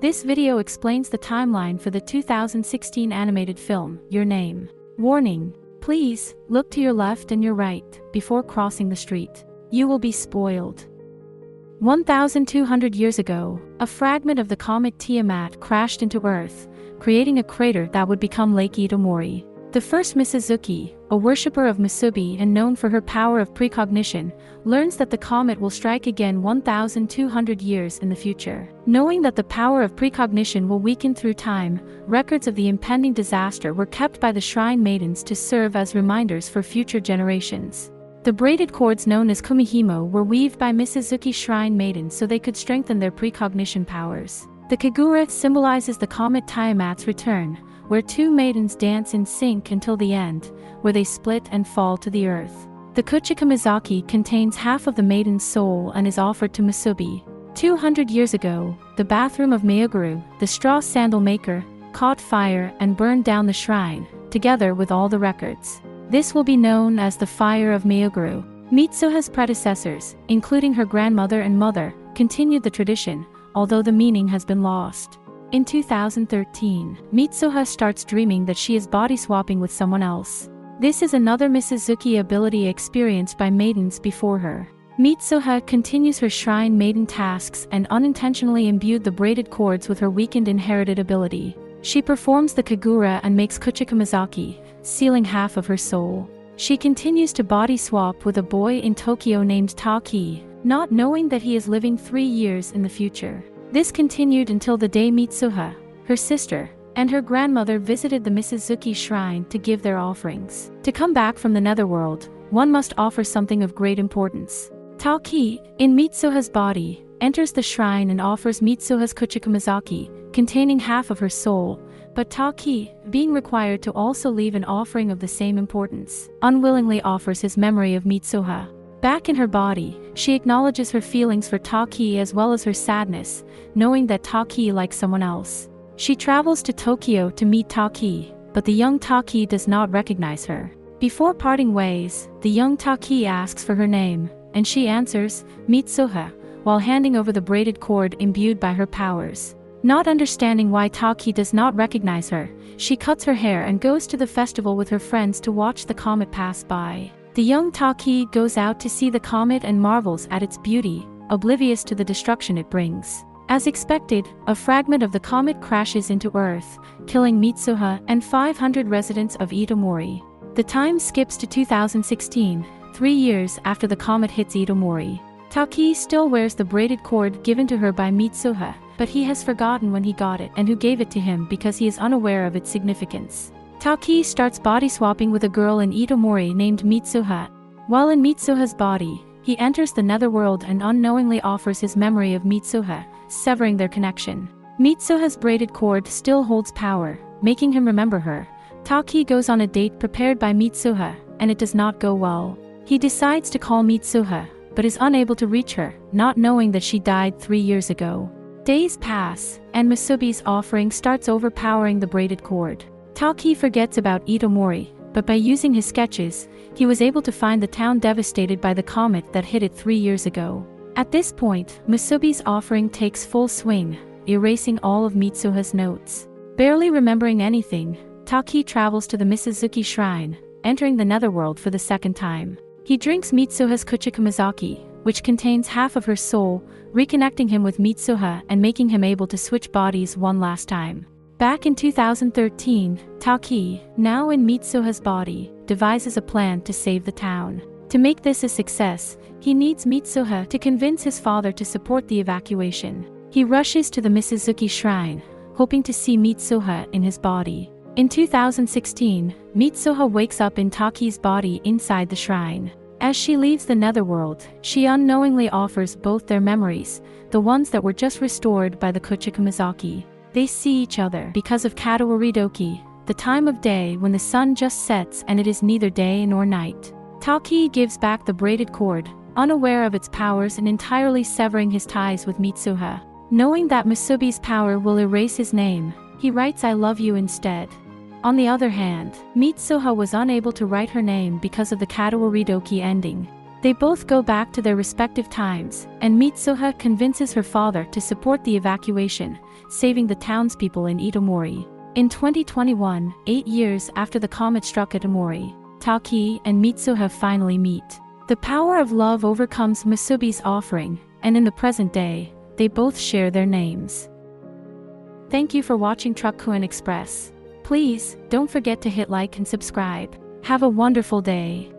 This video explains the timeline for the 2016 animated film, Your Name. Warning: please, look to your left and your right before crossing the street. You will be spoiled. 1,200 years ago, a fragment of the comet Tiamat crashed into Earth, creating a crater that would become Lake Itomori. The first Misuzuki, a worshipper of Musubi and known for her power of precognition, learns that the comet will strike again 1,200 years in the future. Knowing that the power of precognition will weaken through time, records of the impending disaster were kept by the shrine maidens to serve as reminders for future generations. The braided cords known as kumihimo were weaved by Misuzuki shrine maidens so they could strengthen their precognition powers. The kagura symbolizes the comet Tiamat's return, where two maidens dance in sync until the end, where they split and fall to the earth. The kuchikamizaki contains half of the maiden's soul and is offered to Musubi. 200 years ago, the bathroom of Myoguru, the straw sandal maker, caught fire and burned down the shrine, together with all the records. This will be known as the Fire of Myoguru. Mitsuha's predecessors, including her grandmother and mother, continued the tradition, although the meaning has been lost. In 2013, Mitsuha starts dreaming that she is body-swapping with someone else. This is another Misuzuki ability experienced by maidens before her. Mitsuha continues her shrine maiden tasks and unintentionally imbued the braided cords with her weakened inherited ability. She performs the kagura and makes kuchikamizaki, sealing half of her soul. She continues to body-swap with a boy in Tokyo named Taki, not knowing that he is living 3 years in the future. This continued until the day Mitsuha, her sister, and her grandmother visited the Misuzuki shrine to give their offerings. To come back from the netherworld, one must offer something of great importance. Taki, in Mitsuha's body, enters the shrine and offers Mitsuha's kuchikamizaki, containing half of her soul, but Taki, being required to also leave an offering of the same importance, unwillingly offers his memory of Mitsuha. Back in her body, she acknowledges her feelings for Taki as well as her sadness, knowing that Taki likes someone else. She travels to Tokyo to meet Taki, but the young Taki does not recognize her. Before parting ways, the young Taki asks for her name, and she answers, Mitsuha, while handing over the braided cord imbued by her powers. Not understanding why Taki does not recognize her, she cuts her hair and goes to the festival with her friends to watch the comet pass by. The young Taki goes out to see the comet and marvels at its beauty, oblivious to the destruction it brings. As expected, a fragment of the comet crashes into Earth, killing Mitsuha and 500 residents of Itomori. The time skips to 2016, 3 years after the comet hits Itomori. Taki still wears the braided cord given to her by Mitsuha, but he has forgotten when he got it and who gave it to him because he is unaware of its significance. Taki starts body-swapping with a girl in Itomori named Mitsuha. While in Mitsuha's body, he enters the netherworld and unknowingly offers his memory of Mitsuha, severing their connection. Mitsuha's braided cord still holds power, making him remember her. Taki goes on a date prepared by Mitsuha, and it does not go well. He decides to call Mitsuha, but is unable to reach her, not knowing that she died 3 years ago. Days pass, and Musubi's offering starts overpowering the braided cord. Taki forgets about Itomori, but by using his sketches, he was able to find the town devastated by the comet that hit it 3 years ago. At this point, Musubi's offering takes full swing, erasing all of Mitsuha's notes. Barely remembering anything, Taki travels to the Misuzuki shrine, entering the netherworld for the second time. He drinks Mitsuha's kuchikamizaki, which contains half of her soul, reconnecting him with Mitsuha and making him able to switch bodies one last time. Back in 2013, Taki, now in Mitsuha's body, devises a plan to save the town. To make this a success, he needs Mitsuha to convince his father to support the evacuation. He rushes to the Misuzuki shrine, hoping to see Mitsuha in his body. In 2016, Mitsuha wakes up in Taki's body inside the shrine. As she leaves the netherworld, she unknowingly offers both their memories, the ones that were just restored by the kuchikamizaki. They see each other because of Katawaridoki, the time of day when the sun just sets and it is neither day nor night. Taki gives back the braided cord, unaware of its powers and entirely severing his ties with Mitsuha. Knowing that Musubi's power will erase his name, he writes "I love you" instead. On the other hand, Mitsuha was unable to write her name because of the Katawaridoki ending. They both go back to their respective times, and Mitsuha convinces her father to support the evacuation, saving the townspeople in Itomori. In 2021, 8 years after the comet struck Itomori, Taki and Mitsuha finally meet. The power of love overcomes Musubi's offering, and in the present day, they both share their names. Thank you for watching Truck-Kun Express. Please, don't forget to hit like and subscribe. Have a wonderful day.